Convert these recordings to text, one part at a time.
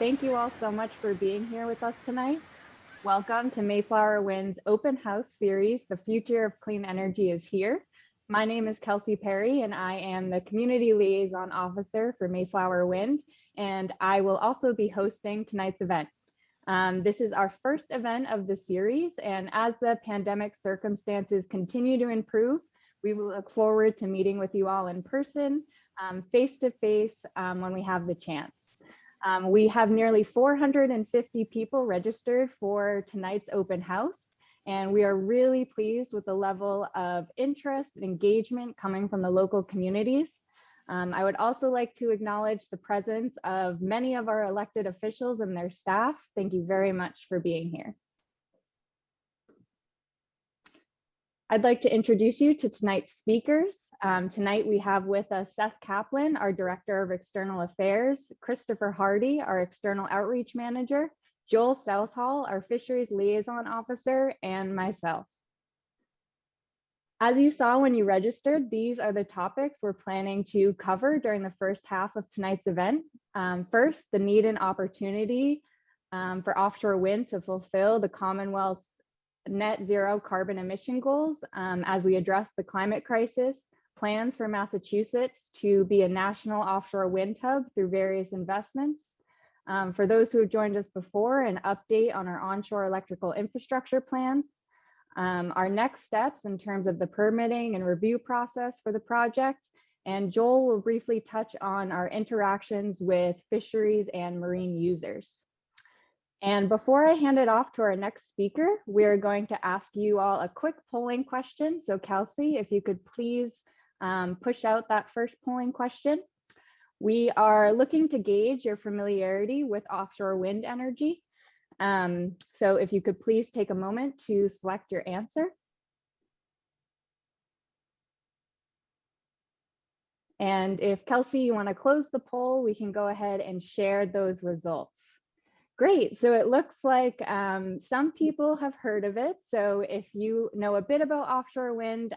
Thank you all so much for being here with us tonight. Welcome to Mayflower Wind's Open House series, The Future of Clean Energy is Here. My name is Kelsey Perry, and I am the Community Liaison Officer for Mayflower Wind, and I will also be hosting tonight's event. This is our first event of the series, and as the pandemic circumstances continue to improve, we will look forward to meeting with you all in person, face-to-face, when we have the chance. We have nearly 450 people registered for tonight's open house, and we are really pleased with the level of interest and engagement coming from the local communities. I would also like to acknowledge the presence of many of our elected officials and their staff. Thank you very much for being here. I'd like to introduce you to tonight's speakers. Tonight we have with us Seth Kaplan, our Director of External Affairs, Christopher Hardy, our External Outreach Manager, Joel Southall, our Fisheries Liaison Officer, and myself. As you saw when you registered, these are the topics we're planning to cover during the first half of tonight's event. First, the need and opportunity for offshore wind to fulfill the Commonwealth's net zero carbon emission goals as we address the climate crisis, plans for Massachusetts to be a national offshore wind hub through various investments. For those who have joined us before, an update on our onshore electrical infrastructure plans, our next steps in terms of the permitting and review process for the project, and Joel will briefly touch on our interactions with fisheries and marine users. And before I hand it off to our next speaker, we're going to ask you all a quick polling question. So Kelsey, if you could please push out that first polling question. We are looking to gauge your familiarity with offshore wind energy. So if you could please take a moment to select your answer. And if Kelsey, you want to close the poll, we can go ahead and share those results. Great, so it looks like some people have heard of it. So if you know a bit about offshore wind,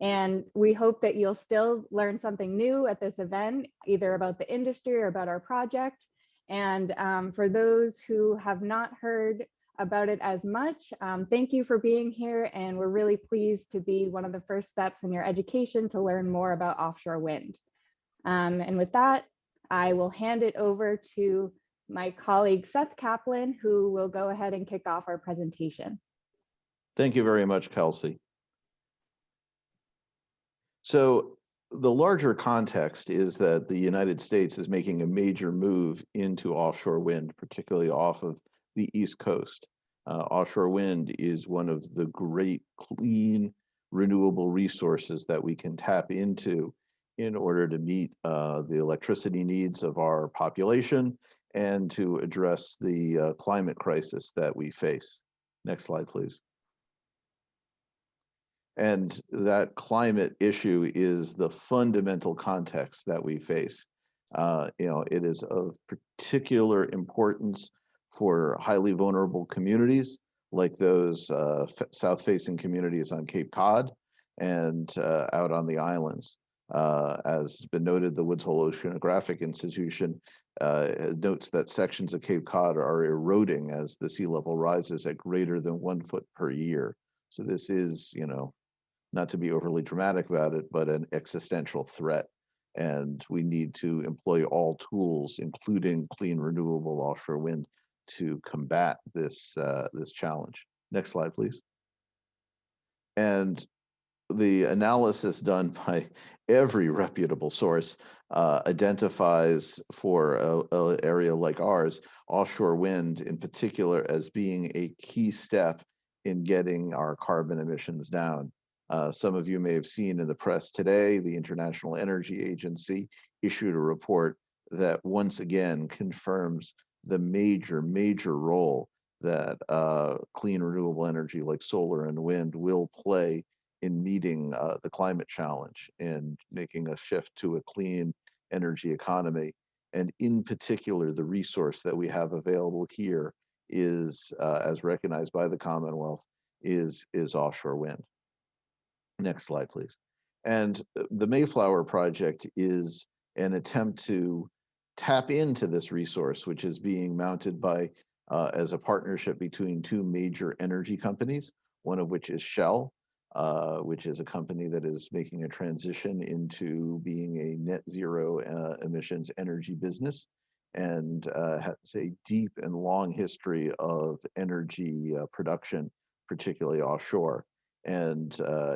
and we hope that you'll still learn something new at this event, either about the industry or about our project. And for those who have not heard about it as much, thank you for being here. And we're really pleased to be one of the first steps in your education to learn more about offshore wind. And with that, I will hand it over to my colleague, Seth Kaplan, who will go ahead and kick off our presentation. Thank you very much, Kelsey. So the larger context is that the United States is making a major move into offshore wind, particularly off of the East Coast. Offshore wind is one of the great clean renewable resources that we can tap into in order to meet the electricity needs of our population and to address the climate crisis that we face. Next slide, please. And that climate issue is the fundamental context that we face. It is of particular importance for highly vulnerable communities like those south-facing communities on Cape Cod and out on the islands. As has been noted, the Woods Hole Oceanographic Institution notes that sections of Cape Cod are eroding as the sea level rises at greater than 1 foot per year. So this is, not to be overly dramatic about it, but an existential threat. And we need to employ all tools, including clean, renewable offshore wind, to combat this, this challenge. Next slide, please. And the analysis done by every reputable source identifies for an area like ours, offshore wind in particular, as being a key step in getting our carbon emissions down. Some of you may have seen in the press today, the International Energy Agency issued a report that once again confirms the major role that clean renewable energy like solar and wind will play in meeting the climate challenge and making a shift to a clean energy economy. And in particular, the resource that we have available here is, as recognized by the Commonwealth, is offshore wind. Next slide, please. And the Mayflower project is an attempt to tap into this resource, which is being mounted by as a partnership between two major energy companies, one of which is Shell, which is a company that is making a transition into being a net zero emissions energy business, and has a deep and long history of energy production, particularly offshore. And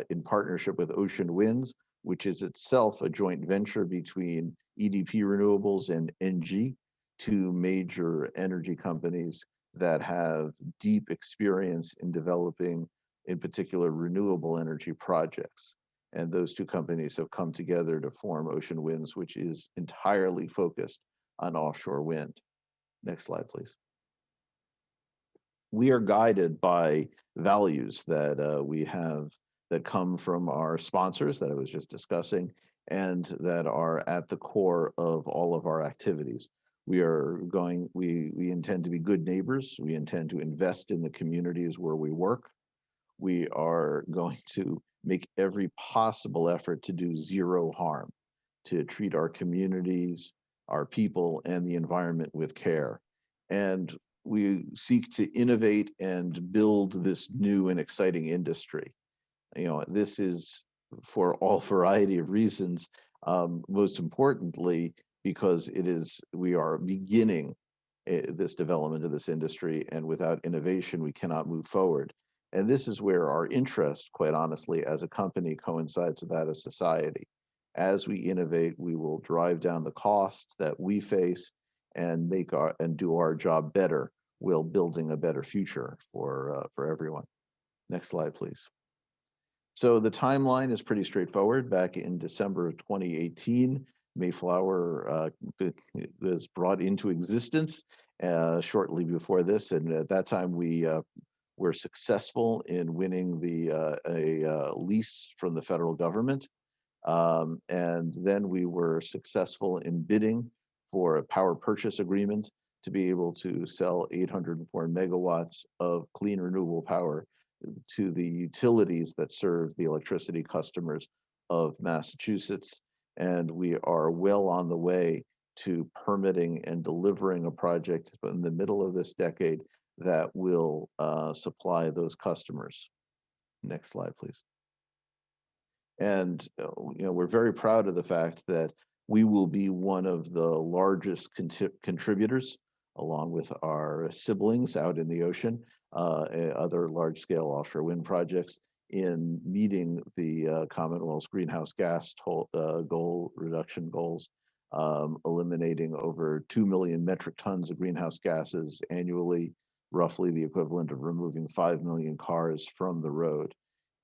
in partnership with Ocean Winds, which is itself a joint venture between EDP Renewables and NG, two major energy companies that have deep experience in developing, in particular, renewable energy projects. And those two companies have come together to form Ocean Winds, which is entirely focused on offshore wind. Next slide, please. We are guided by values that we have that come from our sponsors that I was just discussing, and that are at the core of all of our activities. We intend to be good neighbors. We intend to invest in the communities where we work. We are going to make every possible effort to do zero harm, to treat our communities, our people, and the environment with care. And we seek to innovate and build this new and exciting industry. This is for all variety of reasons. Most importantly, because we are beginning this development of this industry, and without innovation, we cannot move forward. And this is where our interest, quite honestly, as a company coincides with that of society. As we innovate, we will drive down the costs that we face and do our job better, while building a better future for everyone. Next slide, please. So the timeline is pretty straightforward. Back in December of 2018, Mayflower was brought into existence shortly before this, and at that time we were successful in winning a lease from the federal government, and then we were successful in bidding for a power purchase agreement to be able to sell 804 megawatts of clean renewable power to the utilities that serve the electricity customers of Massachusetts. And we are well on the way to permitting and delivering a project in the middle of this decade that will supply those customers. Next slide, please. And we're very proud of the fact that we will be one of the largest contributors, along with our siblings out in the ocean, other large-scale offshore wind projects, in meeting the Commonwealth's greenhouse gas reduction goals, eliminating over 2 million metric tons of greenhouse gases annually, roughly the equivalent of removing 5 million cars from the road.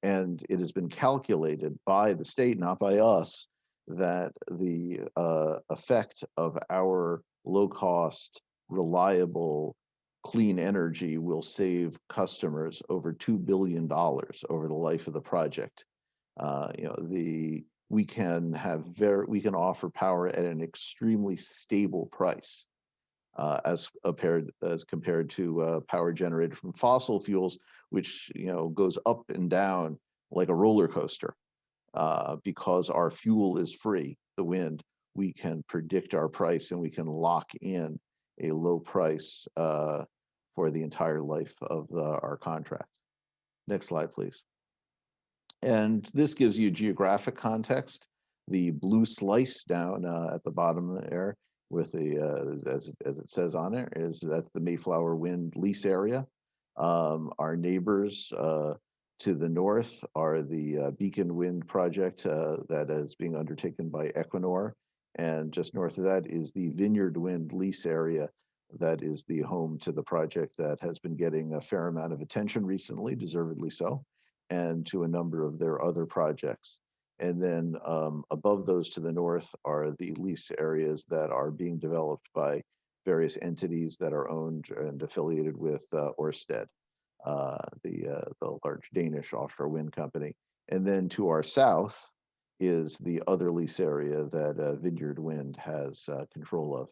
And it has been calculated by the state, not by us, that the effect of our low-cost, reliable, clean energy will save customers over $2 billion over the life of the project. We can offer power at an extremely stable price, as compared to power generated from fossil fuels, which goes up and down like a roller coaster. Because our fuel is free, the wind, we can predict our price, and we can lock in a low price for the entire life of our contract. Next slide, please. And this gives you geographic context. The blue slice down at the bottom there, with the as it says on it, that's the Mayflower Wind lease area. Our neighbors to the north are the Beacon Wind project that is being undertaken by Equinor, and just north of that is the Vineyard Wind lease area that is the home to the project that has been getting a fair amount of attention recently, deservedly so, and to a number of their other projects. And then above those to the north are the lease areas that are being developed by various entities that are owned and affiliated with Ørsted, the large Danish offshore wind company. And then to our south is the other lease area that Vineyard Wind has control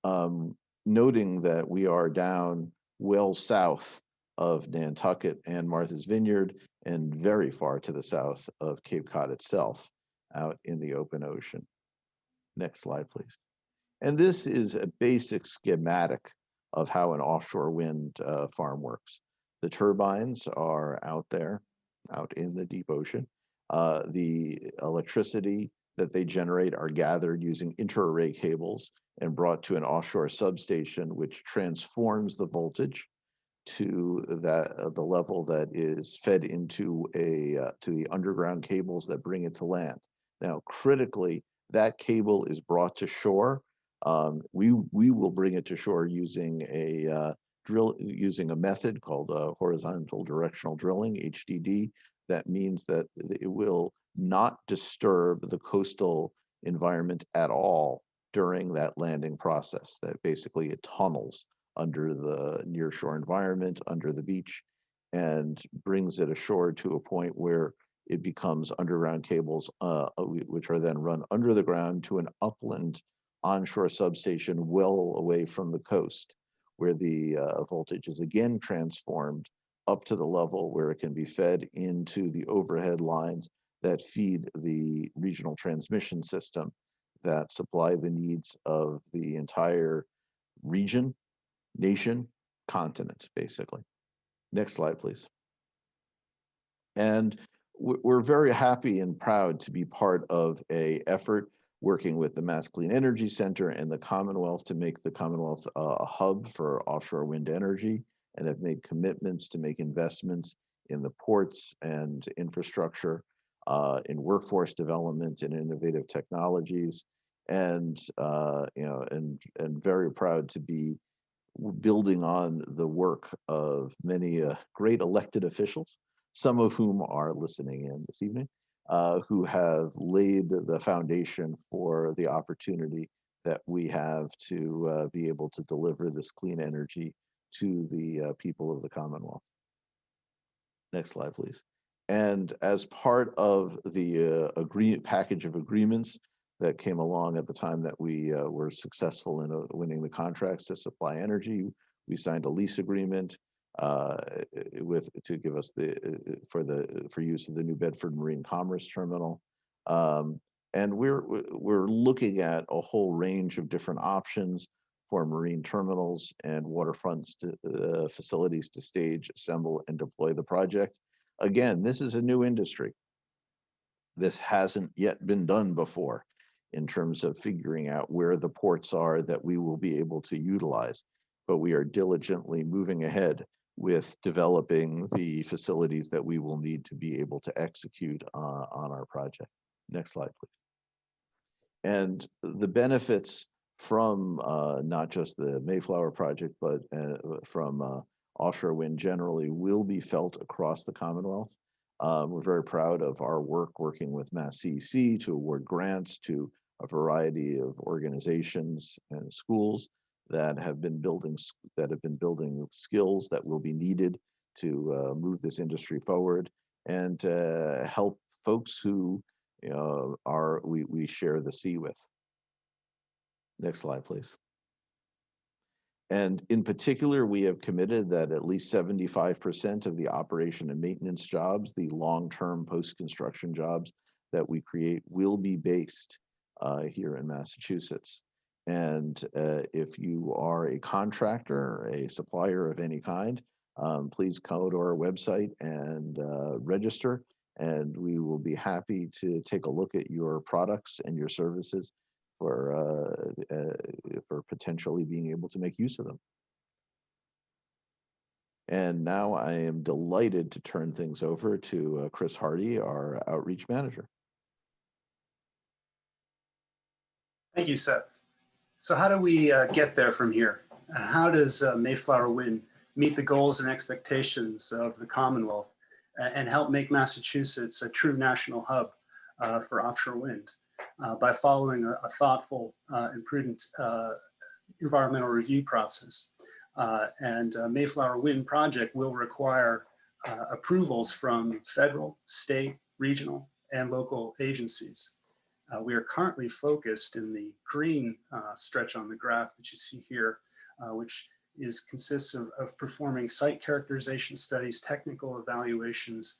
of. Noting that we are down well south of Nantucket and Martha's Vineyard, and very far to the south of Cape Cod itself, out in the open ocean. Next slide, please. And this is a basic schematic of how an offshore wind farm works. The turbines are out there, out in the deep ocean. The electricity that they generate are gathered using inter-array cables and brought to an offshore substation, which transforms the voltage to the level that is fed into to the underground cables that bring it to land. Now, critically, that cable is brought to shore. We will bring it to shore using using a method called horizontal directional drilling (HDD). That means that it will not disturb the coastal environment at all during that landing process. That basically it tunnels under the nearshore environment, under the beach, and brings it ashore to a point where it becomes underground cables, which are then run under the ground to an upland onshore substation well away from the coast, where the voltage is again transformed up to the level where it can be fed into the overhead lines that feed the regional transmission system that supply the needs of the entire region, nation, continent, basically. Next slide, please. And we're very happy and proud to be part of a effort working with the Mass Clean Energy Center and the Commonwealth to make the Commonwealth a hub for offshore wind energy, and have made commitments to make investments in the ports and infrastructure, in workforce development and innovative technologies, and and very proud to be building on the work of many great elected officials, some of whom are listening in this evening, who have laid the foundation for the opportunity that we have to be able to deliver this clean energy to the people of the Commonwealth. Next slide, please. And as part of the package of agreements that came along at the time that we were successful in winning the contracts to supply energy, we signed a lease agreement to give us for use of the new Bedford Marine Commerce Terminal. And we're looking at a whole range of different options for marine terminals and waterfront facilities to stage, assemble, and deploy the project. Again, this is a new industry. This hasn't yet been done before in terms of figuring out where the ports are that we will be able to utilize. But we are diligently moving ahead with developing the facilities that we will need to be able to execute on our project. Next slide, please. And the benefits from not just the Mayflower project, but from offshore wind generally will be felt across the Commonwealth. We're very proud of our working with Mass CEC to award grants to a variety of organizations and schools that have been building skills that will be needed to move this industry forward and help folks who we share the sea with. Next slide, please. And in particular, we have committed that at least 75% of the operation and maintenance jobs, the long-term post-construction jobs that we create, will be based here in Massachusetts. And if you are a contractor, a supplier of any kind, please go to our website and register, and we will be happy to take a look at your products and your services for potentially being able to make use of them. And now I am delighted to turn things over to Chris Hardy, our outreach manager. Thank you, Seth. So how do we get there from here? How does Mayflower Wind meet the goals and expectations of the Commonwealth and help make Massachusetts a true national hub for offshore wind by following a thoughtful and prudent environmental review process? And Mayflower Wind project will require approvals from federal, state, regional, and local agencies. We are currently focused in the green stretch on the graph that you see here, which consists of performing site characterization studies, technical evaluations,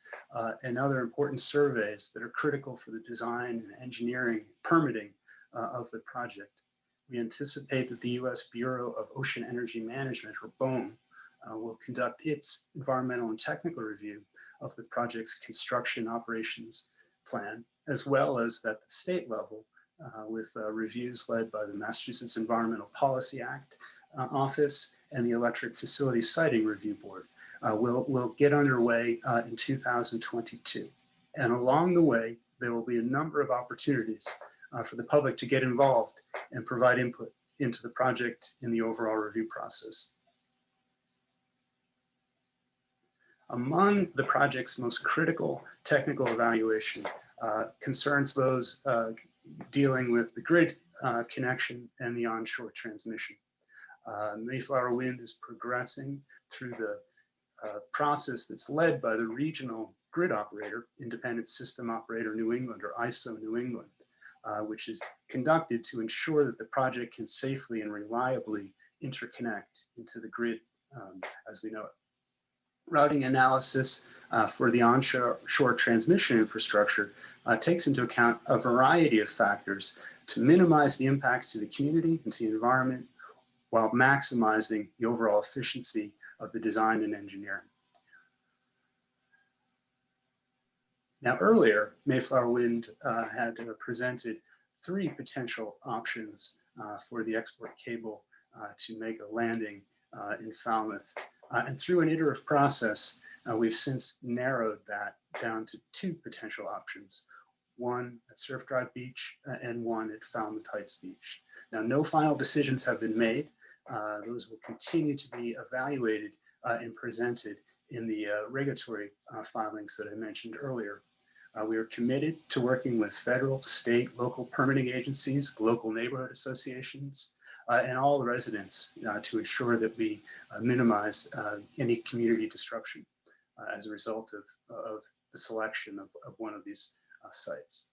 and other important surveys that are critical for the design and engineering permitting of the project. We anticipate that the U.S. Bureau of Ocean Energy Management, or BOEM, will conduct its environmental and technical review of the project's construction operations plan, as well as at the state level with reviews led by the Massachusetts Environmental Policy Act Office and the Electric Facility Siting Review Board. Will get underway in 2022. And along the way, there will be a number of opportunities for the public to get involved and provide input into the project in the overall review process. Among the project's most critical technical evaluation concerns those dealing with the grid connection and the onshore transmission. Mayflower Wind is progressing through the process that's led by the regional grid operator, Independent System Operator New England, or ISO New England, which is conducted to ensure that the project can safely and reliably interconnect into the grid as we know it. Routing analysis for the onshore transmission infrastructure takes into account a variety of factors to minimize the impacts to the community and to the environment while maximizing the overall efficiency of the design and engineering. Now, earlier, Mayflower Wind had presented three potential options for the export cable to make a landing in Falmouth. And through an iterative process, we've since narrowed that down to two potential options, one at Surf Drive Beach and one at Falmouth Heights Beach. Now, no final decisions have been made. Those will continue to be evaluated and presented in the regulatory filings that I mentioned earlier. We are committed to working with federal, state, local permitting agencies, local neighborhood associations, and all the residents to ensure that we minimize any community disruption as a result of the selection of one of these sites.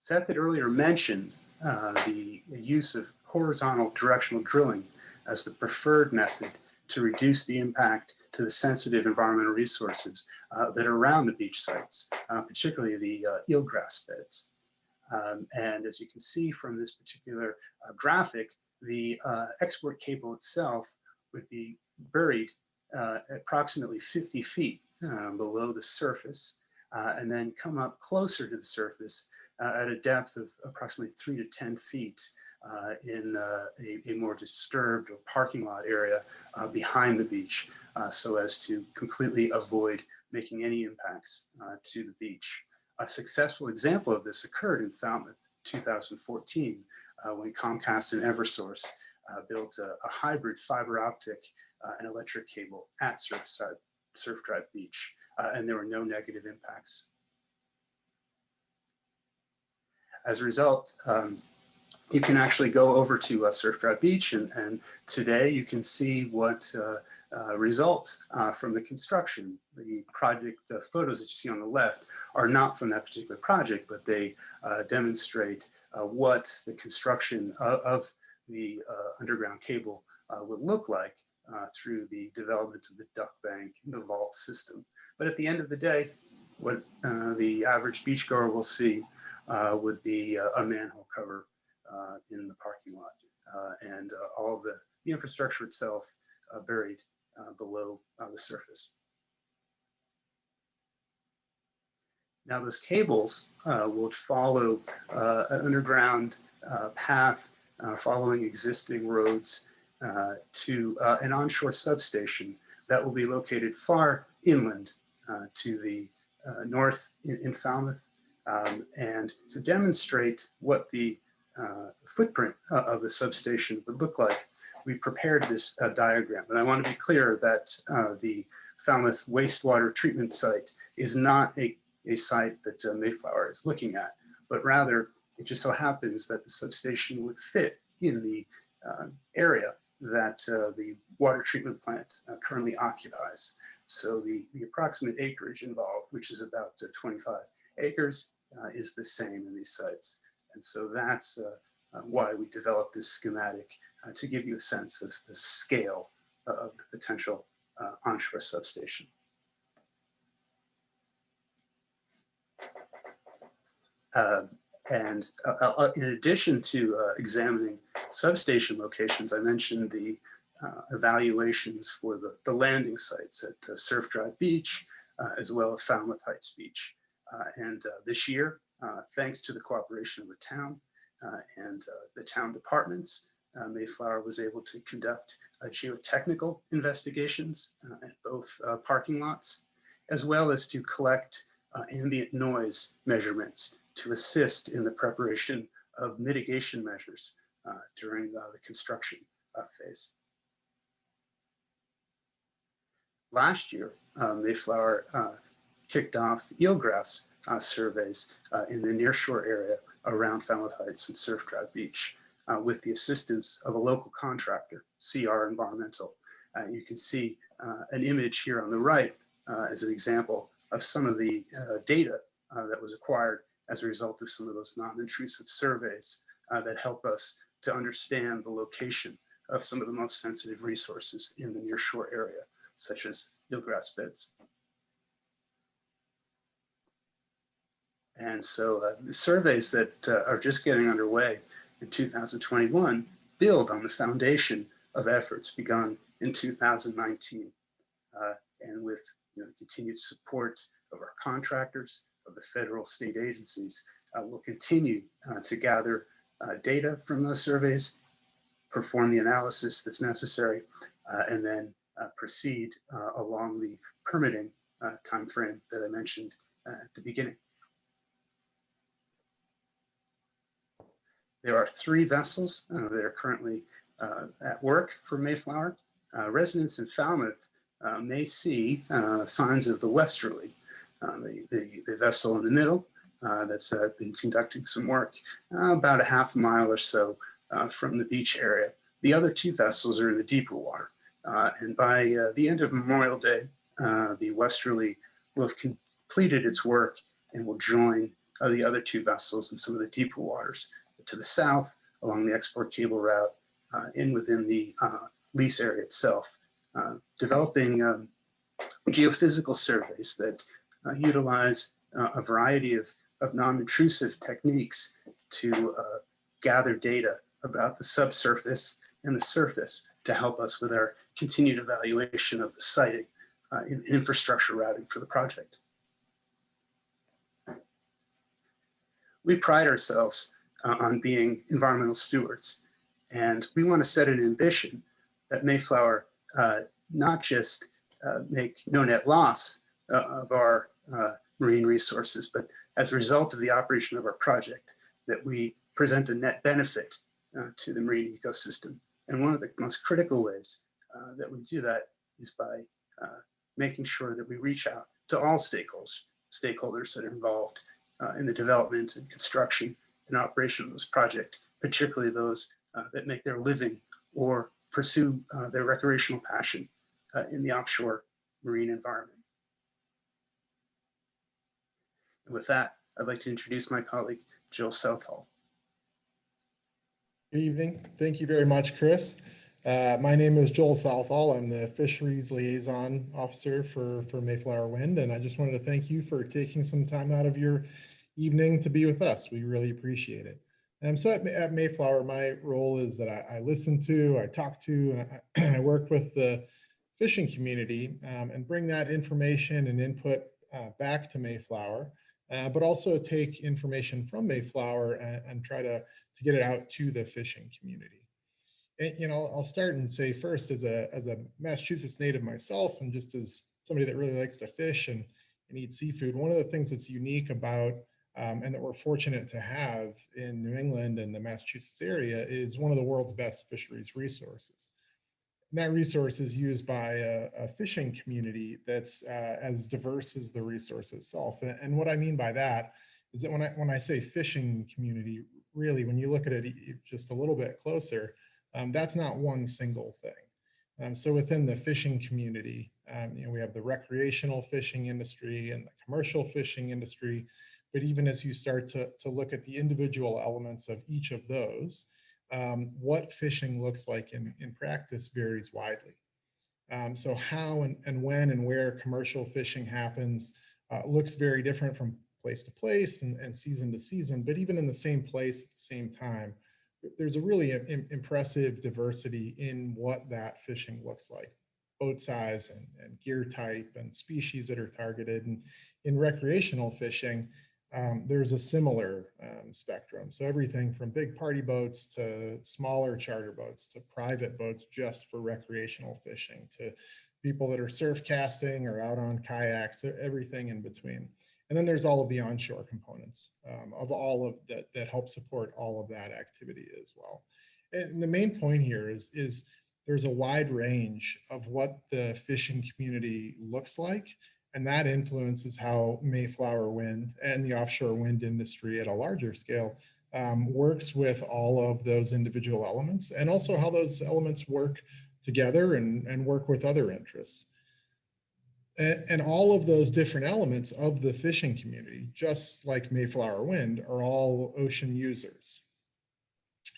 Seth had earlier mentioned the use of horizontal directional drilling as the preferred method to reduce the impact to the sensitive environmental resources that are around the beach sites, particularly the eelgrass beds. And as you can see from this particular graphic, the export cable itself would be buried approximately 50 feet below the surface and then come up closer to the surface at a depth of approximately 3 to 10 feet in a more disturbed or parking lot area behind the beach so as to completely avoid making any impacts to the beach. A successful example of this occurred in Falmouth 2014 when Comcast and Eversource built a hybrid fiber optic and electric cable at Surf Drive Beach, and there were no negative impacts. As a result, you can actually go over to Surf Drive Beach, and today you can see what results from the construction. The project photos that you see on the left are not from that particular project, but they demonstrate what the construction of the underground cable would look like through the development of the duct bank and the vault system. But at the end of the day, what the average beachgoer will see would be a manhole cover in the parking lot and all of the infrastructure itself buried below the surface. Now those cables will follow an underground path following existing roads to an onshore substation that will be located far inland to the north in Falmouth. And to demonstrate what the footprint of the substation would look like, we prepared this diagram. And I want to be clear that the Falmouth wastewater treatment site is not a site that Mayflower is looking at, but rather it just so happens that the substation would fit in the area that the water treatment plant currently occupies. So the approximate acreage involved, which is about 25 acres, is the same in these sites. And so that's why we developed this schematic to give you a sense of the scale of the potential onshore substation. And in addition to examining substation locations, I mentioned the evaluations for the landing sites at Surf Drive Beach, as well as Falmouth Heights Beach. And this year, thanks to the cooperation of the town and the town departments, Mayflower was able to conduct geotechnical investigations at both parking lots, as well as to collect ambient noise measurements to assist in the preparation of mitigation measures during the construction phase. Last year, Mayflower kicked off eelgrass surveys in the nearshore area around Falmouth Heights and Surf Drive Beach with the assistance of a local contractor, CR Environmental. You can see an image here on the right as an example of some of the data that was acquired as a result of some of those non-intrusive surveys that help us to understand the location of some of the most sensitive resources in the nearshore area, such as eelgrass beds. And so the surveys that are just getting underway in 2021 build on the foundation of efforts begun in 2019. And with continued support of our contractors, of the federal state agencies, we'll continue to gather data from those surveys, perform the analysis that's necessary, and then proceed along the permitting timeframe that I mentioned at the beginning. There are 3 vessels that are currently at work for Mayflower. Residents in Falmouth may see signs of the westerly, the vessel in the middle that's been conducting some work about a half mile or so from the beach area. The other 2 vessels are in the deeper water. And by the end of Memorial Day, the westerly will have completed its work and will join the other 2 vessels in some of the deeper waters to the south along the export cable route in within the lease area itself, developing geophysical surveys that utilize a variety of non-intrusive techniques to gather data about the subsurface and the surface to help us with our continued evaluation of the siting and infrastructure routing for the project. We pride ourselves on being environmental stewards, and we want to set an ambition that Mayflower not just make no net loss of our marine resources, but as a result of the operation of our project, that we present a net benefit to the marine ecosystem. And one of the most critical ways that we do that is by making sure that we reach out to all stakeholders that are involved in the development and construction and operation of this project, particularly those that make their living or pursue their recreational passion in the offshore marine environment. And with that, I'd like to introduce my colleague, Jill Southall. Good evening. Thank you very much, Chris. My name is Joel Southall. I'm the Fisheries Liaison Officer for Mayflower Wind, and I just wanted to thank you for taking some time out of your evening to be with us. We really appreciate it. So at Mayflower, my role is that I listen to, I talk to, and I work with the fishing community and bring that information and input back to Mayflower, but also take information from Mayflower and try to get it out to the fishing community. And, I'll start and say first, as a Massachusetts native myself, and just as somebody that really likes to fish and eat seafood, one of the things that's unique about and that we're fortunate to have in New England and the Massachusetts area is one of the world's best fisheries resources. And that resource is used by a fishing community that's as diverse as the resource itself. And what I mean by that is that when I say fishing community, really, when you look at it just a little bit closer, that's not one single thing. So within the fishing community, we have the recreational fishing industry and the commercial fishing industry. But even as you start to look at the individual elements of each of those, what fishing looks like in practice varies widely. So how and when and where commercial fishing happens looks very different from place to place and season to season, but even in the same place at the same time, there's a really impressive diversity in what that fishing looks like. Boat size and gear type and species that are targeted. And in recreational fishing, there's a similar spectrum. So everything from big party boats to smaller charter boats to private boats just for recreational fishing to people that are surf casting or out on kayaks, everything in between. And then there's all of the onshore components of all of that help support all of that activity as well. And the main point here is there's a wide range of what the fishing community looks like, and that influences how Mayflower Wind and the offshore wind industry at a larger scale works with all of those individual elements, and also how those elements work together and work with other interests. And all of those different elements of the fishing community, just like Mayflower Wind, are all ocean users.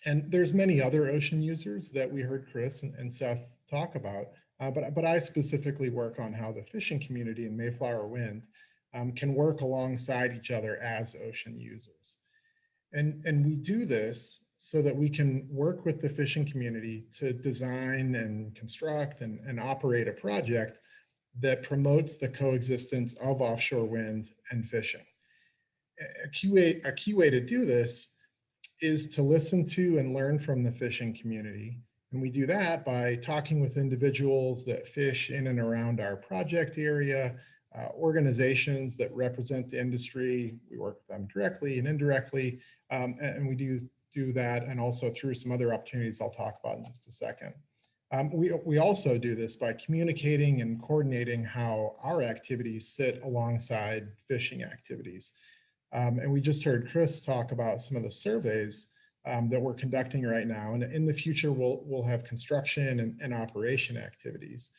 And there's many other ocean users that we heard Chris and Seth talk about, but I specifically work on how the fishing community and Mayflower Wind can work alongside each other as ocean users. And we do this so that we can work with the fishing community to design and construct and operate a project that promotes the coexistence of offshore wind and fishing. A key way to do this is to listen to and learn from the fishing community. And we do that by talking with individuals that fish in and around our project area, organizations that represent the industry. We work with them directly and indirectly, and we do that, and also through some other opportunities I'll talk about in just a second. We also do this by communicating and coordinating how our activities sit alongside fishing activities. And we just heard Chris talk about some of the surveys that we're conducting right now. And in the future, we'll have construction and operation activities.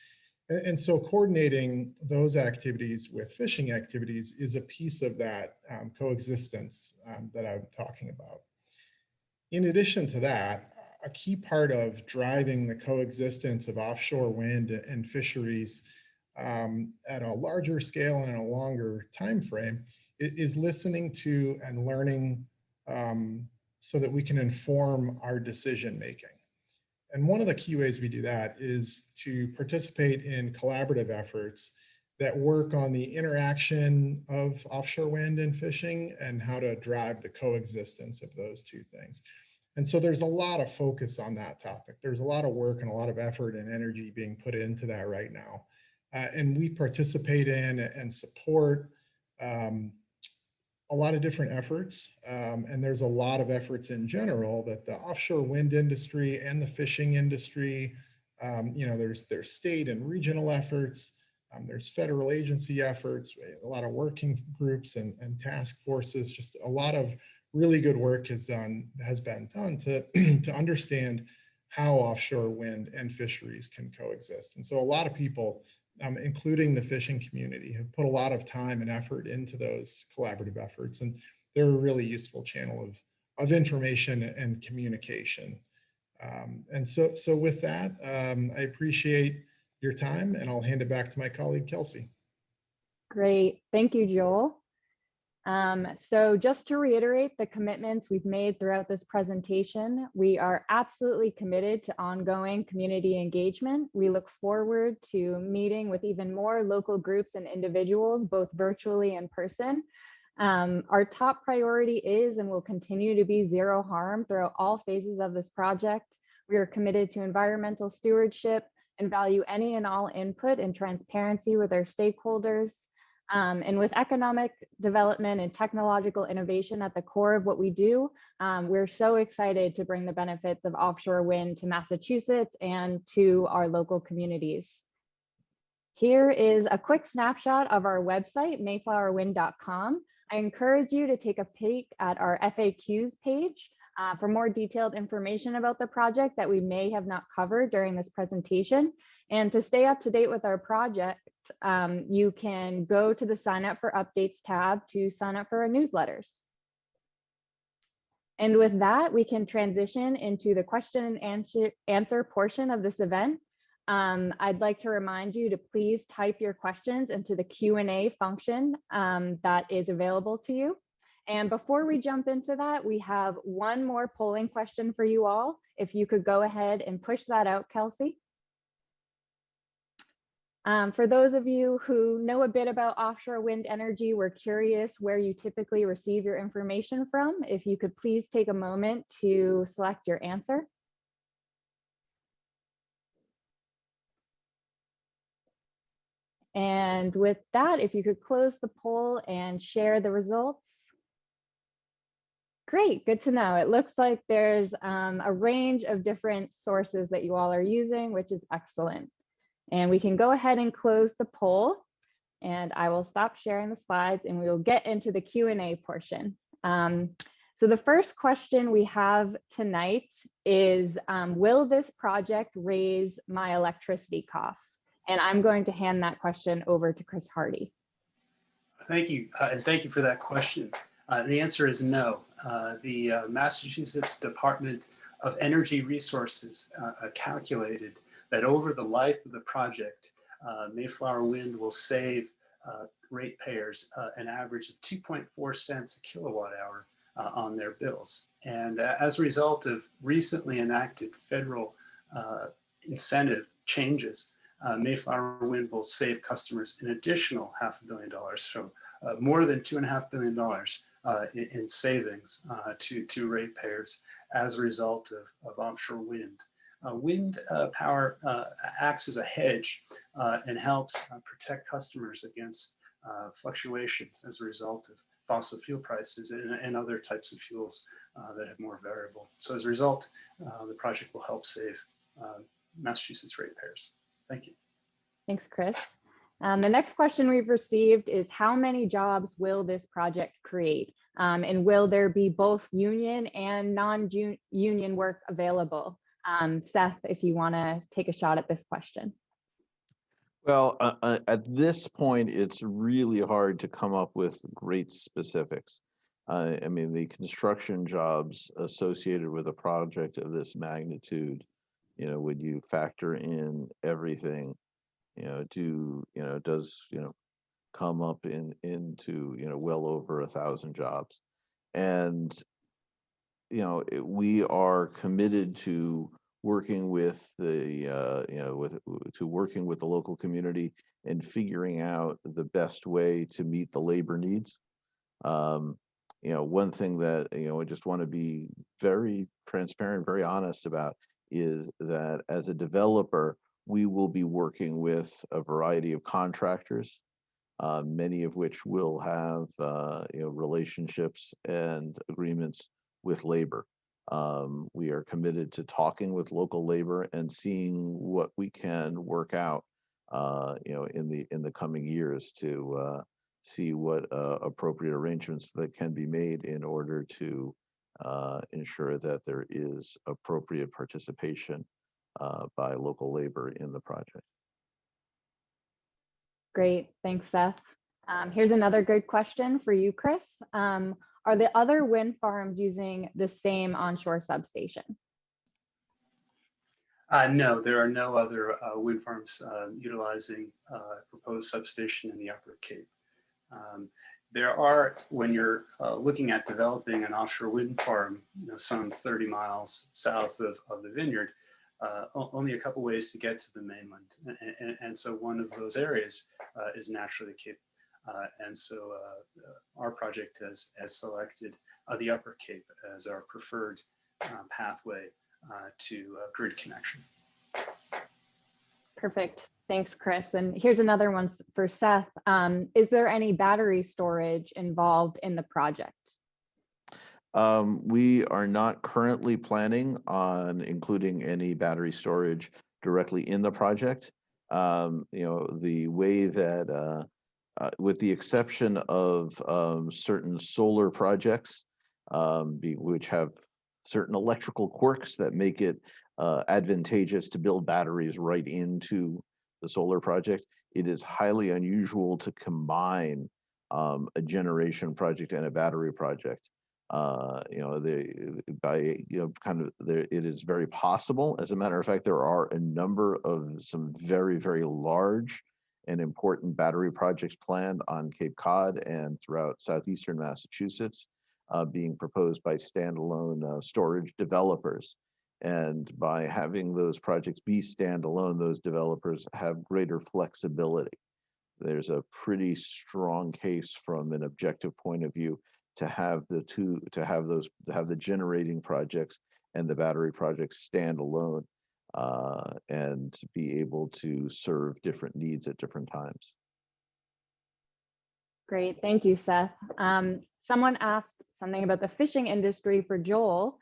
And so coordinating those activities with fishing activities is a piece of that coexistence that I'm talking about. In addition to that, a key part of driving the coexistence of offshore wind and fisheries at a larger scale and a longer time frame is listening to and learning so that we can inform our decision making. And one of the key ways we do that is to participate in collaborative efforts that work on the interaction of offshore wind and fishing and how to drive the coexistence of those two things. And so there's a lot of focus on that topic. There's a lot of work and a lot of effort and energy being put into that right now. And we participate in and support a lot of different efforts. And there's a lot of efforts in general that the offshore wind industry and the fishing industry, there's state and regional efforts. There's federal agency efforts, a lot of working groups and task forces. Just a lot of really good work has been done to understand how offshore wind and fisheries can coexist. And so a lot of people, including the fishing community, have put a lot of time and effort into those collaborative efforts, and they're a really useful channel of information and communication. And so with that, I appreciate your time, and I'll hand it back to my colleague, Kelsey. Great, thank you, Joel. So just to reiterate the commitments we've made throughout this presentation, we are absolutely committed to ongoing community engagement. We look forward to meeting with even more local groups and individuals, both virtually and in person. Our top priority is and will continue to be zero harm throughout all phases of this project. We are committed to environmental stewardship and value any and all input and transparency with our stakeholders. And with economic development and technological innovation at the core of what we do, we're so excited to bring the benefits of offshore wind to Massachusetts and to our local communities. Here is a quick snapshot of our website, mayflowerwind.com. I encourage you to take a peek at our FAQs page for more detailed information about the project that we may have not covered during this presentation. And to stay up to date with our project, you can go to the sign up for updates tab to sign up for our newsletters. And with that, we can transition into the question and answer portion of this event. I'd like to remind you to please type your questions into the Q&A function that is available to you. And before we jump into that, we have one more polling question for you all. If you could go ahead and push that out, Kelsey. For those of you who know a bit about offshore wind energy, we're curious where you typically receive your information from. If you could please take a moment to select your answer. And with that, if you could close the poll and share the results. Great, good to know. It looks like there's a range of different sources that you all are using, which is excellent. And we can go ahead and close the poll, and I will stop sharing the slides and we will get into the Q&A portion. So the first question we have tonight is, will this project raise my electricity costs? And I'm going to hand that question over to Chris Hardy. Thank you, and thank you for that question. The answer is no. The Massachusetts Department of Energy Resources calculated that over the life of the project, Mayflower Wind will save ratepayers an average of 2.4 cents a kilowatt hour on their bills. And as a result of recently enacted federal incentive changes, Mayflower Wind will save customers an additional $500 million, so more than $2.5 billion in savings to ratepayers as a result of offshore wind. Wind power acts as a hedge and helps protect customers against fluctuations as a result of fossil fuel prices and other types of fuels that have more variable. So as a result, the project will help save Massachusetts ratepayers. Thank you. Thanks, Chris. The next question we've received is, how many jobs will this project create? And will there be both union and non-union work available? Seth, if you want to take a shot at this question. Well, at this point, it's really hard to come up with great specifics. I mean, the construction jobs associated with a project of this magnitude, when you factor in everything, does come up into well over 1,000 jobs, and we are committed to working with the working with the local community and figuring out the best way to meet the labor needs. One thing that I just want to be very transparent, very honest about is that as a developer, we will be working with a variety of contractors, many of which will have relationships and agreements with labor. We are committed to talking with local labor and seeing what we can work out, in the coming years to see what appropriate arrangements that can be made in order to ensure that there is appropriate participation by local labor in the project. Great, thanks, Seth. Here's another good question for you, Chris. Are the other wind farms using the same onshore substation? No, there are no other wind farms utilizing proposed substation in the Upper Cape. There are, when you're looking at developing an offshore wind farm, some 30 miles south of the vineyard, only a couple ways to get to the mainland. And so one of those areas is naturally the Cape. And so our project has selected the Upper Cape as our preferred pathway to grid connection. Perfect. Thanks, Chris. And here's another one for Seth. Is there any battery storage involved in the project? We are not currently planning on including any battery storage directly in the project. The way that, with the exception of certain solar projects, which have certain electrical quirks that make it advantageous to build batteries right into the solar project, it is highly unusual to combine a generation project and a battery project. It is very possible. As a matter of fact, there are a number of some very, very large and important battery projects planned on Cape Cod and throughout southeastern Massachusetts, being proposed by standalone storage developers. And by having those projects be standalone, those developers have greater flexibility. There's a pretty strong case from an objective point of view to have the generating projects and the battery projects stand alone, and be able to serve different needs at different times. Great, thank you, Seth. Someone asked something about the fishing industry for Joel.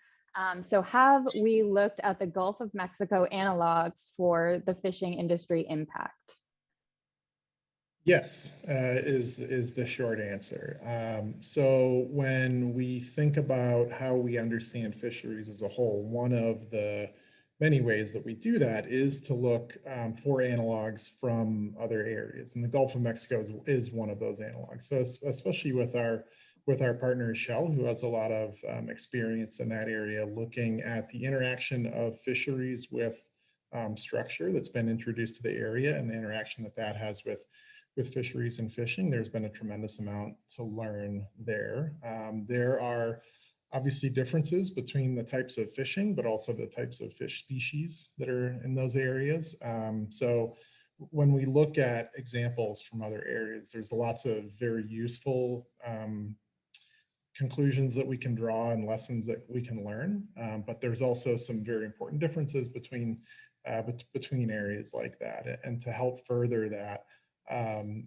So have we looked at the Gulf of Mexico analogs for the fishing industry impact? Yes, is the short answer. So when we think about how we understand fisheries as a whole, one of the many ways that we do that is to look for analogs from other areas. And the Gulf of Mexico is one of those analogs. So especially with our partner Shell, who has a lot of experience in that area, looking at the interaction of fisheries with structure that's been introduced to the area and the interaction that has with fisheries and fishing. There's been a tremendous amount to learn there. There are obviously differences between the types of fishing, but also the types of fish species that are in those areas. So when we look at examples from other areas, there's lots of very useful conclusions that we can draw and lessons that we can learn. But there's also some very important differences between areas like that. And to help further that,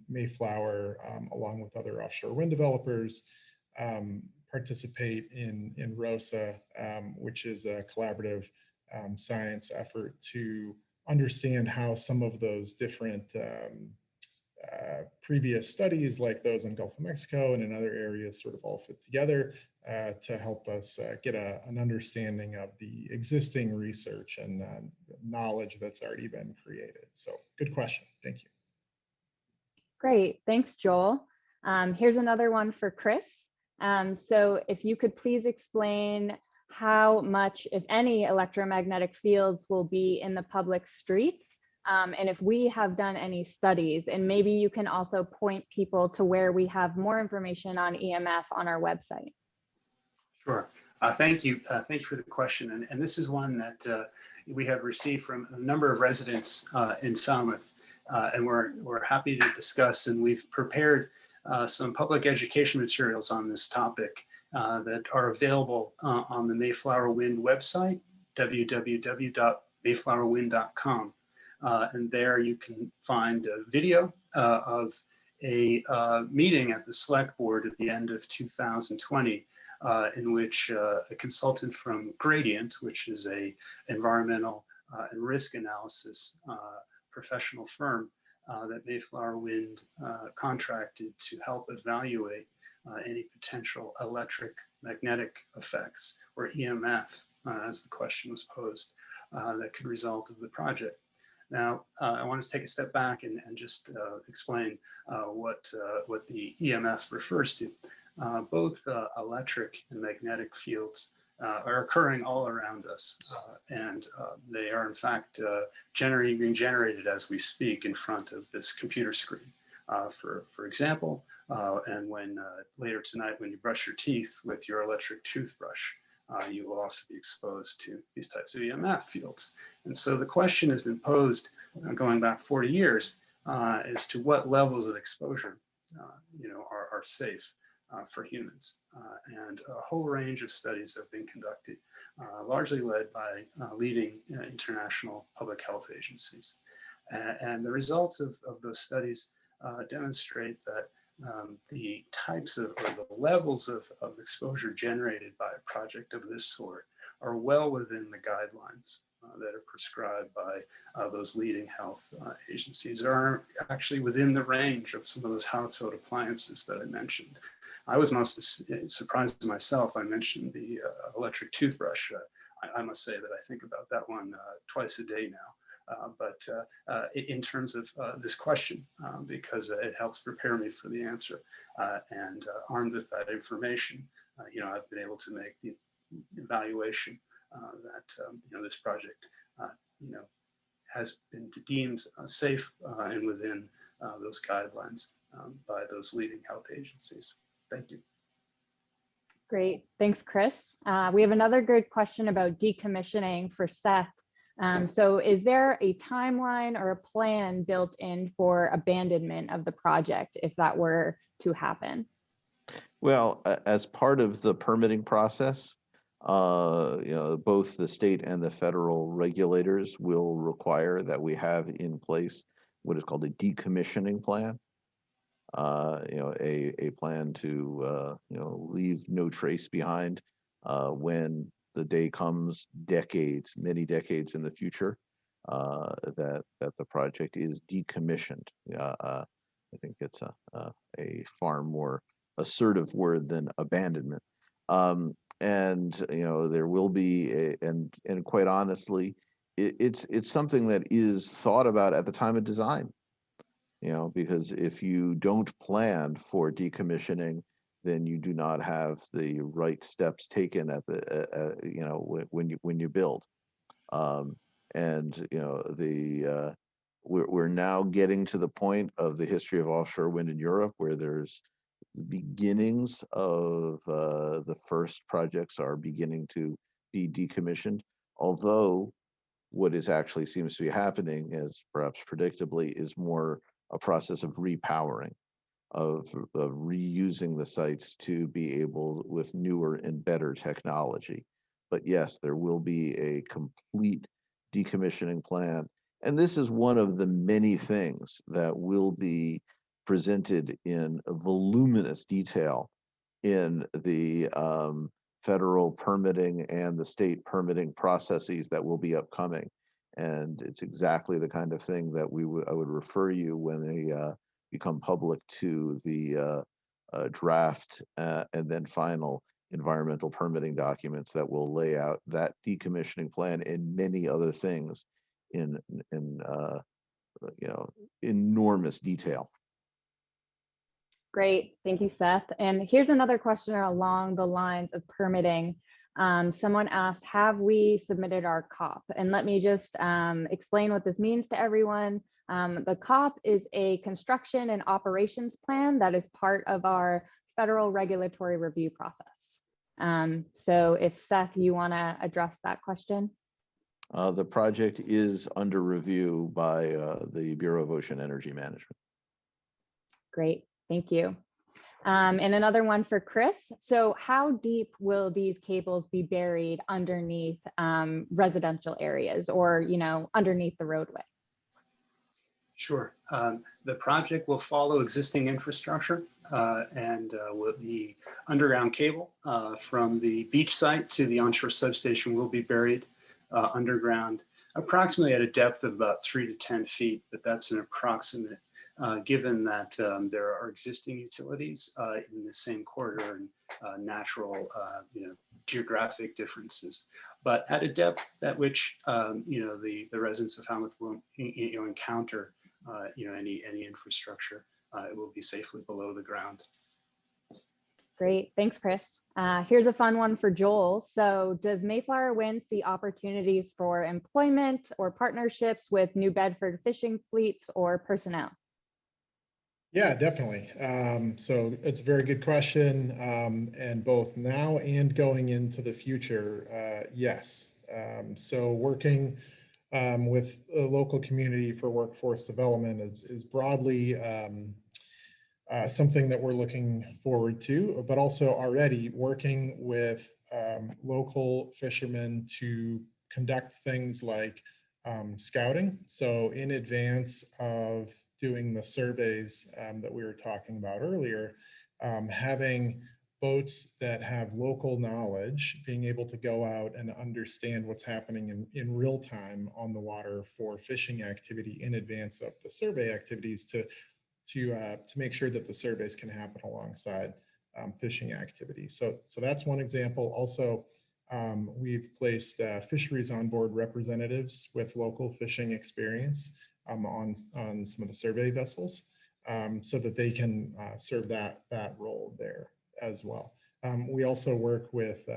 Mayflower, along with other offshore wind developers, participate in ROSA, which is a collaborative science effort to understand how some of those different previous studies, like those in Gulf of Mexico and in other areas, sort of all fit together to help us get an understanding of the existing research and knowledge that's already been created. So good question. Thank you. Great, thanks, Joel. Here's another one for Chris. So if you could please explain how much, if any, electromagnetic fields will be in the public streets, and if we have done any studies, and maybe you can also point people to where we have more information on EMF on our website. Sure. Thank you. Thank you for the question. And this is one that we have received from a number of residents in Falmouth. And we're happy to discuss, and we've prepared some public education materials on this topic that are available on the Mayflower Wind website, www.mayflowerwind.com. And there you can find a video of a meeting at the Select Board at the end of 2020, in which a consultant from Gradient, which is a environmental and risk analysis professional firm that Mayflower Wind contracted to help evaluate any potential electromagnetic effects, or EMF, as the question was posed, that could result of the project. Now, I want to take a step back and just explain what the EMF refers to. Both electric and magnetic fields are occurring all around us, and they are in fact being generated as we speak in front of this computer screen. For example, and when later tonight when you brush your teeth with your electric toothbrush, you will also be exposed to these types of EMF fields. And so the question has been posed going back 40 years as to what levels of exposure are safe for humans. And a whole range of studies have been conducted, largely led by leading international public health agencies. And the results of those studies demonstrate that the types of, or the levels of exposure generated by a project of this sort are well within the guidelines that are prescribed by those leading health agencies, are actually within the range of some of those household appliances that I mentioned. I was most surprised myself. I mentioned the electric toothbrush. I must say that I think about that one twice a day now. But in terms of this question, because it helps prepare me for the answer, and armed with that information, I've been able to make the evaluation that this project has been deemed safe and within those guidelines by those leading health agencies. Thank you. Great, thanks, Chris. We have another good question about decommissioning for Seth. So is there a timeline or a plan built in for abandonment of the project if that were to happen? Well, as part of the permitting process, both the state and the federal regulators will require that we have in place what is called a decommissioning plan. A plan to leave no trace behind when the day comes, many decades in the future, that the project is decommissioned. I think it's a far more assertive word than abandonment. And there will be and quite honestly, it's something that is thought about at the time of design. Because if you don't plan for decommissioning, then you do not have the right steps taken at the when you build. We're now getting to the point of the history of offshore wind in Europe where there's the beginnings of the first projects are beginning to be decommissioned, although what is actually seems to be happening, as perhaps predictably, is more a process of repowering, of reusing the sites to be able with newer and better technology. But yes, there will be a complete decommissioning plan. And this is one of the many things that will be presented in voluminous detail in the federal permitting and the state permitting processes that will be upcoming. And it's exactly the kind of thing that I would refer you when they become public to the draft and then final environmental permitting documents that will lay out that decommissioning plan and many other things in enormous detail. Great, thank you, Seth. And here's another question along the lines of permitting. Someone asked, have we submitted our COP? And let me just explain what this means to everyone. The COP is a construction and operations plan that is part of our federal regulatory review process. So if Seth, you want to address that question. The project is under review by the Bureau of Ocean Energy Management. Great, thank you. And another one for Chris. So how deep will these cables be buried underneath residential areas or, underneath the roadway? Sure. The project will follow existing infrastructure and the underground cable from the beach site to the onshore substation will be buried underground, approximately at a depth of about 3 to 10 feet, but that's an approximate, given that there are existing utilities in the same corridor and natural, geographic differences. But at a depth at which, the residents of Falmouth won't, encounter, any infrastructure, it will be safely below the ground. Great, thanks, Chris. Here's a fun one for Joel. So does Mayflower Wind see opportunities for employment or partnerships with New Bedford fishing fleets or personnel? Yeah, definitely. So it's a very good question. And both now and going into the future, yes. So working with a local community for workforce development is broadly something that we're looking forward to, but also already working with local fishermen to conduct things like scouting. So in advance of doing the surveys that we were talking about earlier, having boats that have local knowledge, being able to go out and understand what's happening in real time on the water for fishing activity in advance of the survey activities to make sure that the surveys can happen alongside fishing activity. So that's one example. Also, we've placed fisheries on board representatives with local fishing experience on some of the survey vessels so that they can serve that role there as well. We also work with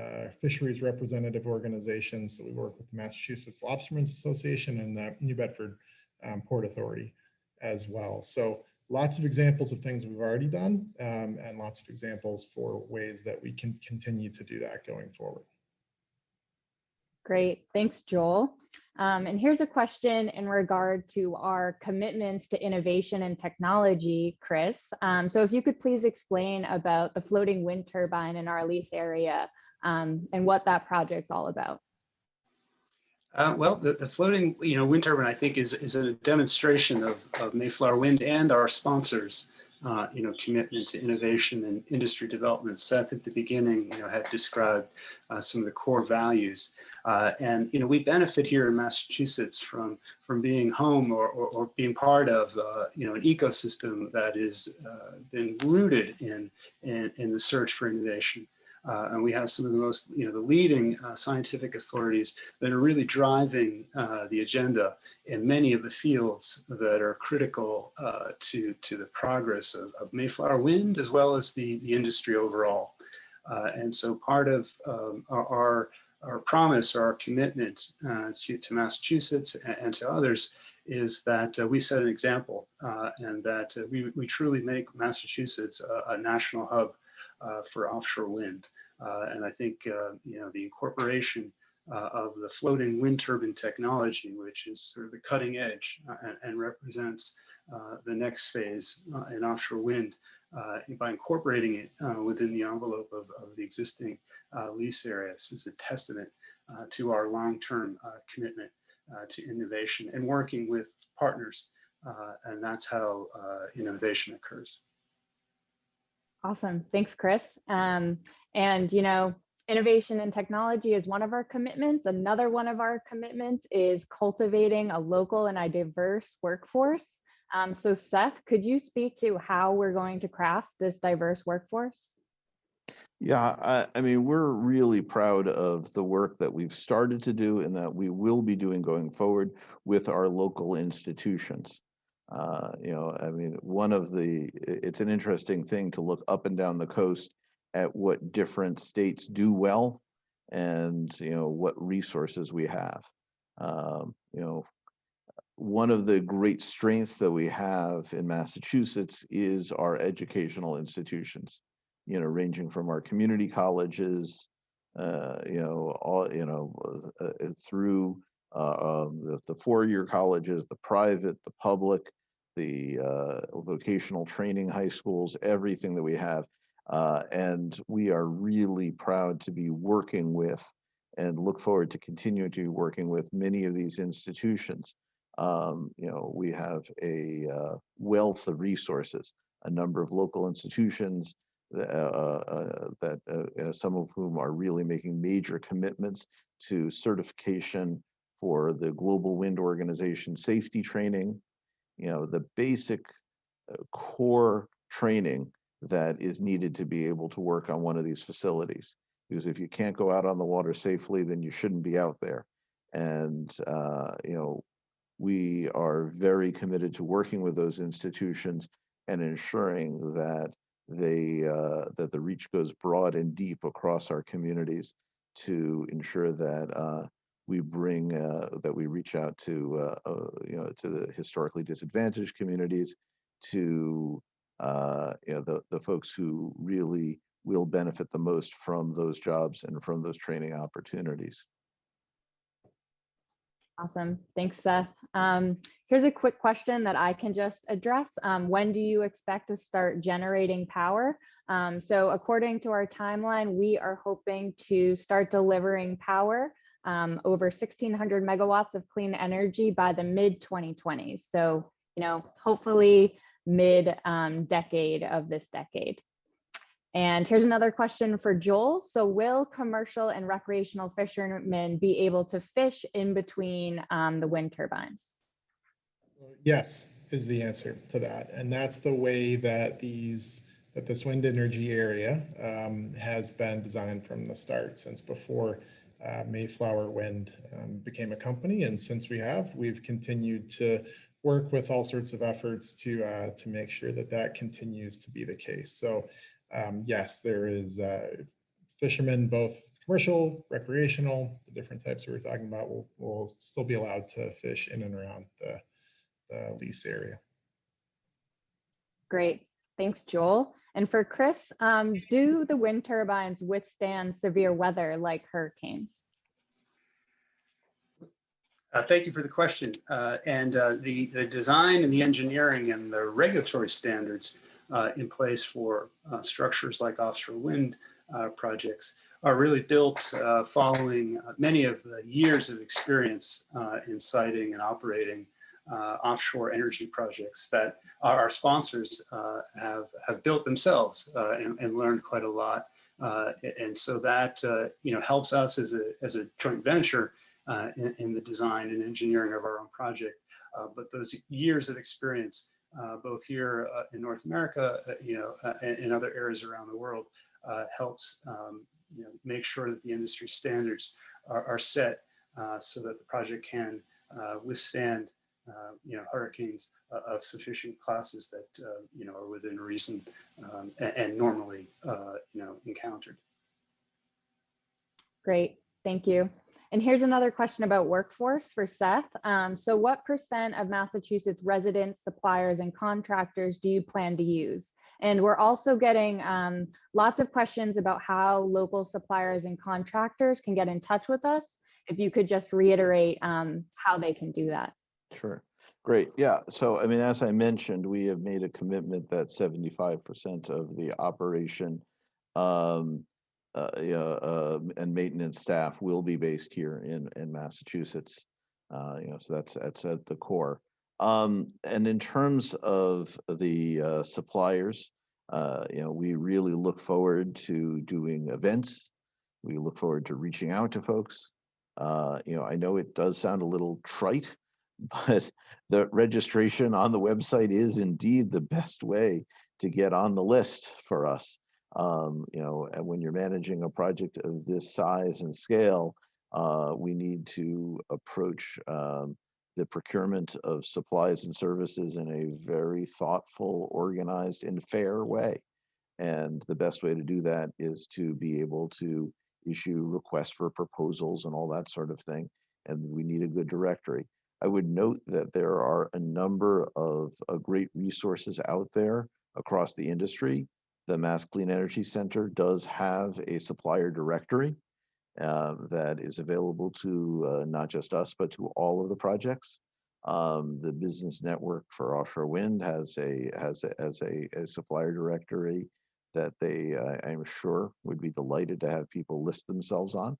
fisheries representative organizations. So we work with the Massachusetts Lobstermen's Association and the New Bedford Port Authority as well. So lots of examples of things we've already done, and lots of examples for ways that we can continue to do that going forward. Great, thanks, Joel. And here's a question in regard to our commitments to innovation and technology, Chris. So if you could please explain about the floating wind turbine in our lease area and what that project's all about. Well, the floating wind turbine, I think, is a demonstration of Mayflower Wind and our sponsors' commitment to innovation and industry development. Seth at the beginning had described some of the core values, and we benefit here in Massachusetts from being home or being part of an ecosystem that is been rooted in the search for innovation. And we have some of the most, the leading scientific authorities that are really driving the agenda in many of the fields that are critical to the progress of Mayflower Wind, as well as the industry overall. And so part of our promise, or our commitment to Massachusetts and to others is that we set an example and that we truly make Massachusetts a national hub for offshore wind. And I think, the incorporation of the floating wind turbine technology, which is sort of the cutting edge and represents the next phase in offshore wind, by incorporating it within the envelope of the existing lease areas, is a testament to our long-term commitment to innovation and working with partners. And that's how innovation occurs. Awesome, thanks, Chris. And innovation and technology is one of our commitments. Another one of our commitments is cultivating a local and a diverse workforce. So Seth, could you speak to how we're going to craft this diverse workforce? Yeah, I mean, we're really proud of the work that we've started to do and that we will be doing going forward with our local institutions. I mean, it's an interesting thing to look up and down the coast at what different states do well and, what resources we have. One of the great strengths that we have in Massachusetts is our educational institutions, ranging from our community colleges, through the four-year colleges, the private, the public, the vocational training high schools, everything that we have. And we are really proud to be working with and look forward to continuing to be working with many of these institutions. We have a wealth of resources, a number of local institutions that some of whom are really making major commitments to certification for the Global Wind Organization safety training, the basic core training that is needed to be able to work on one of these facilities. Because if you can't go out on the water safely, then you shouldn't be out there. And, we are very committed to working with those institutions and ensuring that that the reach goes broad and deep across our communities to ensure that we reach out to to the historically disadvantaged communities, to the folks who really will benefit the most from those jobs and from those training opportunities. Awesome, thanks, Seth. Here's a quick question that I can just address. When do you expect to start generating power? So according to our timeline, we are hoping to start delivering power, over 1,600 megawatts of clean energy by the mid-2020s. So, hopefully mid-decade of this decade. And here's another question for Joel. So will commercial and recreational fishermen be able to fish in between the wind turbines? Yes, is the answer to that. And that's the way that this wind energy area has been designed from the start, since before Mayflower Wind became a company. And since we've continued to work with all sorts of efforts to make sure that continues to be the case. So yes, there is fishermen, both commercial, recreational, the different types we were talking about, will still be allowed to fish in and around the lease area. Great. Thanks, Joel. And for Chris, do the wind turbines withstand severe weather like hurricanes? Thank you for the question. The design and the engineering and the regulatory standards in place for structures like offshore wind projects are really built following many of the years of experience in siting and operating offshore energy projects that our sponsors have built themselves and learned quite a lot. And so that helps us as a joint venture in the design and engineering of our own project. But those years of experience, both here in North America, and in other areas around the world, helps make sure that the industry standards are set so that the project can withstand hurricanes of sufficient classes that are within reason and normally encountered. Great, thank you. And here's another question about workforce for Seth. So what % of Massachusetts residents, suppliers, and contractors do you plan to use? And we're also getting lots of questions about how local suppliers and contractors can get in touch with us. If you could just reiterate how they can do that. Sure. Great. Yeah. So, I mean, as I mentioned, we have made a commitment that 75% of the operation and maintenance staff will be based here in Massachusetts. So that's at the core. And in terms of the suppliers, we really look forward to doing events. We look forward to reaching out to folks. I know it does sound a little trite, but the registration on the website is indeed the best way to get on the list for us. And when you're managing a project of this size and scale, we need to approach the procurement of supplies and services in a very thoughtful, organized, and fair way. And the best way to do that is to be able to issue requests for proposals and all that sort of thing. And we need a good directory. I would note that there are a number of great resources out there across the industry. The Mass Clean Energy Center does have a supplier directory that is available to not just us, but to all of the projects. The Business Network for Offshore Wind has a supplier directory that they, I'm sure, would be delighted to have people list themselves on.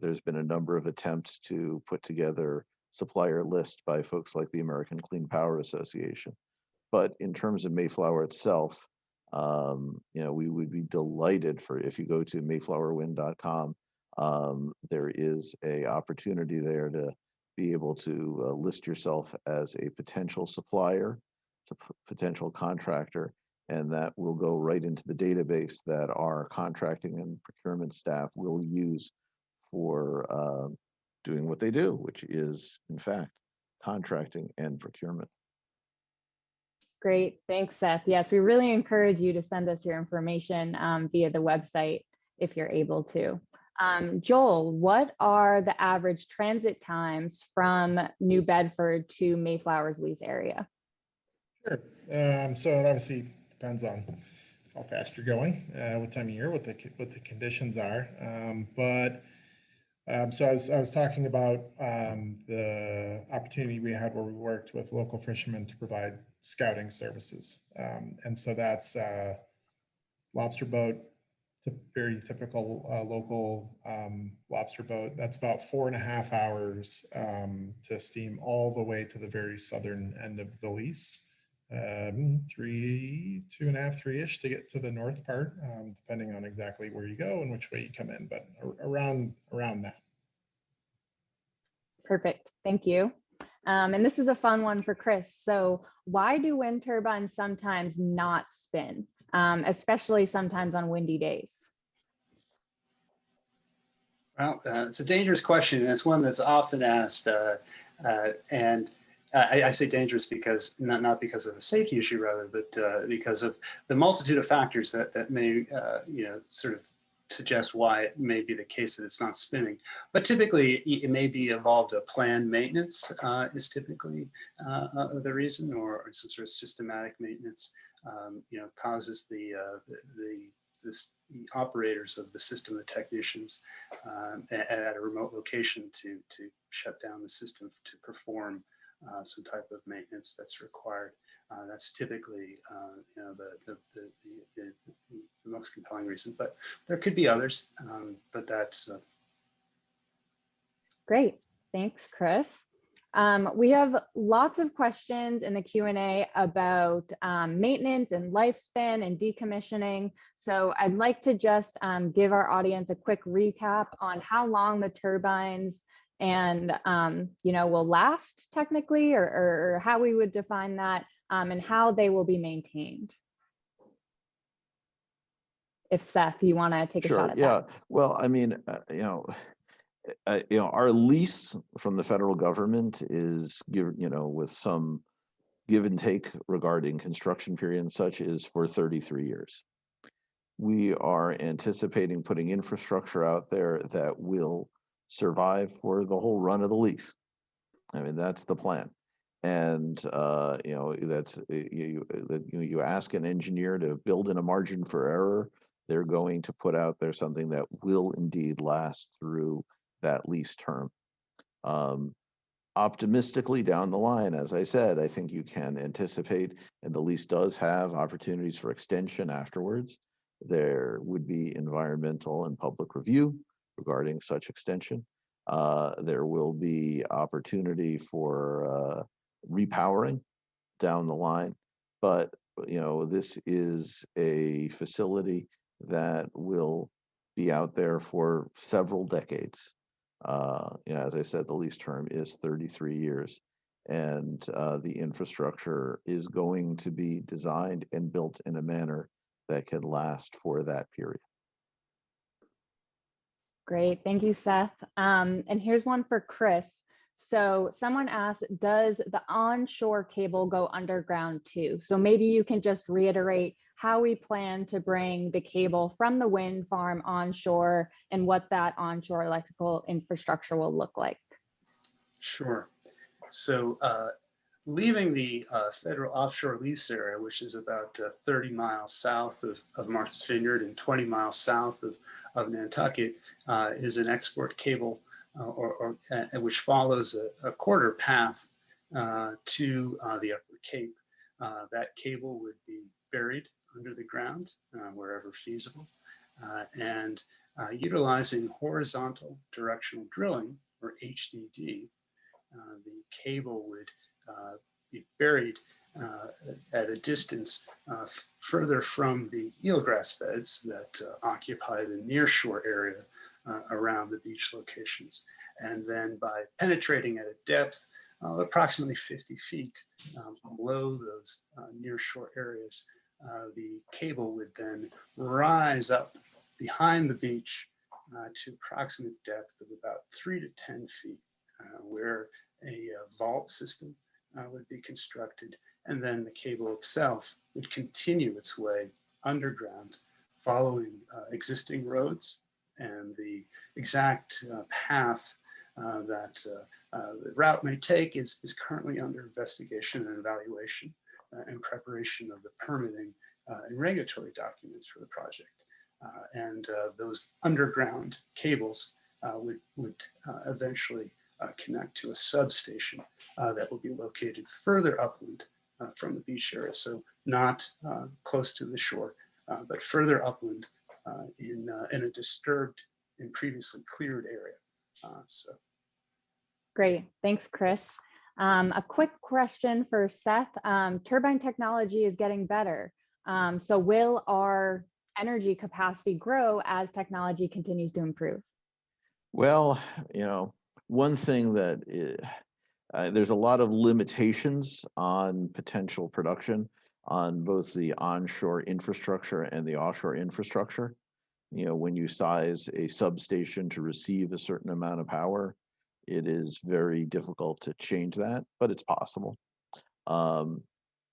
There's been a number of attempts to put together supplier list by folks like the American Clean Power Association. But in terms of Mayflower itself, we would be delighted if you go to mayflowerwind.com, there is a opportunity there to be able to list yourself as a potential supplier, potential contractor, and that will go right into the database that our contracting and procurement staff will use for doing what they do, which is, in fact, contracting and procurement. Great, thanks, Seth. Yes, we really encourage you to send us your information via the website if you're able to. Joel, what are the average transit times from New Bedford to Mayflower's lease area? Sure. So it obviously depends on how fast you're going, what time of year, what the conditions are. So I was talking about the opportunity we had where we worked with local fishermen to provide scouting services. And so that's lobster boat, very typical local lobster boat. That's about 4.5 hours to steam all the way to the very southern end of the lease. 2.5, 3-ish to get to the north part, depending on exactly where you go and which way you come in, but around that. Perfect, thank you. And this is a fun one for Chris. So why do wind turbines sometimes not spin, especially sometimes on windy days? Well, it's a dangerous question, and it's one that's often asked. And I say dangerous because not because of a safety issue, rather, but because of the multitude of factors that may sort of suggest why it may be the case that it's not spinning. But typically, it may be involved a planned maintenance is typically the reason, or some sort of systematic maintenance causes the operators of the system, the technicians at a remote location to shut down the system to perform some type of maintenance that's required. That's typically the most compelling reason, but there could be others, but that's Great, thanks, Chris. We have lots of questions in the Q&A about maintenance and lifespan and decommissioning. So I'd like to just give our audience a quick recap on how long the turbines and will last technically, or how we would define that, and how they will be maintained. If Seth, you want to take a shot at that. Well, I mean, our lease from the federal government is with some give and take regarding construction period and such, is for 33 years. We are anticipating putting infrastructure out there that will survive for the whole run of the lease. I mean, that's the plan. And that's you ask an engineer to build in a margin for error, they're going to put out there something that will indeed last through that lease term. Optimistically down the line, as I said, I think you can anticipate, and the lease does have opportunities for extension afterwards. There would be environmental and public review regarding such extension. There will be opportunity for repowering down the line, but this is a facility that will be out there for several decades. As I said, the lease term is 33 years, and the infrastructure is going to be designed and built in a manner that can last for that period. Great, thank you, Seth. And here's one for Chris. So someone asked, does the onshore cable go underground too? So maybe you can just reiterate how we plan to bring the cable from the wind farm onshore and what that onshore electrical infrastructure will look like. Sure. So leaving the federal offshore lease area, which is about 30 miles south of Martha's Vineyard and 20 miles south of Nantucket, is an export cable which follows a quarter path to the Upper Cape. That cable would be buried under the ground wherever feasible, and utilizing horizontal directional drilling, or HDD, the cable would be buried at a distance further from the eelgrass beds that occupy the nearshore area around the beach locations. And then by penetrating at a depth of approximately 50 feet below those nearshore areas, the cable would then rise up behind the beach to approximate depth of about 3 to 10 feet, where a vault system would be constructed, and then the cable itself would continue its way underground, following existing roads, and the exact path that the route may take is currently under investigation and evaluation and preparation of the permitting and regulatory documents for the project. And those underground cables would eventually connect to a substation that will be located further upland from the beach area. So not close to the shore, but further upland in a disturbed and previously cleared area. Great, thanks, Chris. A quick question for Seth. Turbine technology is getting better. So will our energy capacity grow as technology continues to improve? Well, one thing that there's a lot of limitations on potential production on both the onshore infrastructure and the offshore infrastructure. When you size a substation to receive a certain amount of power, It is very difficult to change that, but it's possible.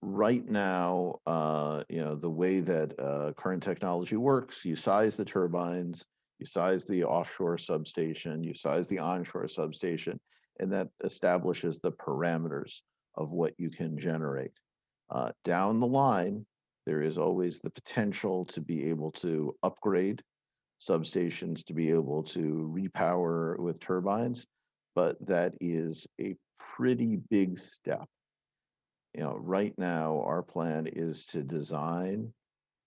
Right now, the way that current technology works, you size the turbines, you size the offshore substation, you size the onshore substation, and that establishes the parameters of what you can generate. Down the line, there is always the potential to be able to upgrade substations to be able to repower with turbines, but that is a pretty big step. Right now, our plan is to design,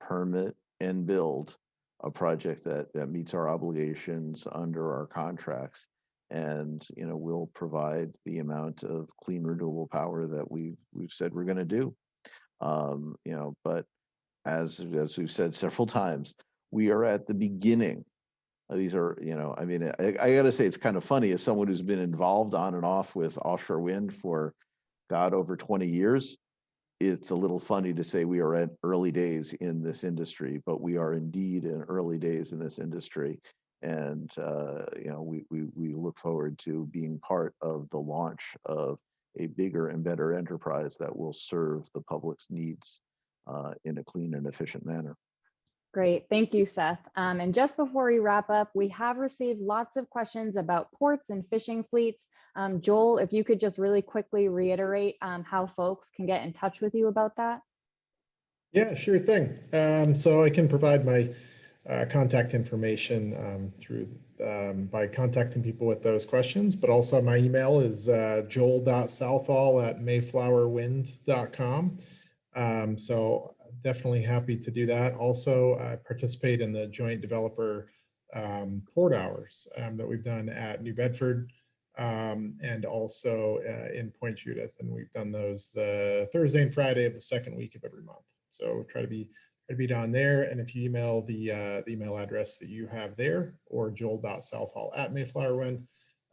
permit, and build a project that meets our obligations under our contracts. And, we'll provide the amount of clean renewable power that we've said we're going to do. But as we've said several times, we are at the beginning. These are, I got to say, it's kind of funny as someone who's been involved on and off with offshore wind for, God, over 20 years. It's a little funny to say we are at early days in this industry, but we are indeed in early days in this industry. And, we look forward to being part of the launch of a bigger and better enterprise that will serve the public's needs in a clean and efficient manner. Great, thank you, Seth. And just before we wrap up, we have received lots of questions about ports and fishing fleets. Joel, if you could just really quickly reiterate how folks can get in touch with you about that. Yeah, sure thing. So I can provide my contact information by contacting people with those questions, but also my email is joel.southall@mayflowerwind.com. So definitely happy to do that. Also, I participate in the joint developer port hours that we've done at New Bedford and also in Point Judith. And we've done those the Thursday and Friday of the second week of every month. So try to be down there. And if you email the email address that you have there, or joel.southall@mayflowerwind,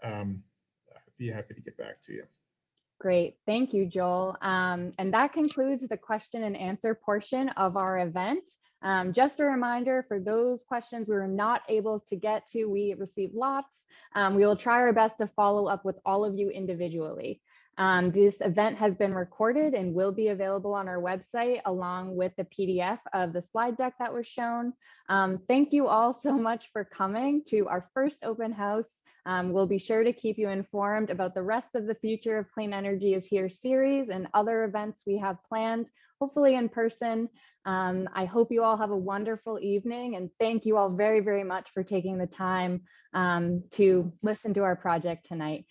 I'd be happy to get back to you. Great, thank you, Joel. And that concludes the question and answer portion of our event. Just a reminder, for those questions we were not able to get to, we received lots. We will try our best to follow up with all of you individually. This event has been recorded and will be available on our website along with the PDF of the slide deck that was shown. Thank you all so much for coming to our first open house. We'll be sure to keep you informed about the rest of the Future of Clean Energy is Here series and other events we have planned, hopefully in person. I hope you all have a wonderful evening, and thank you all very, very much for taking the time to listen to our project tonight.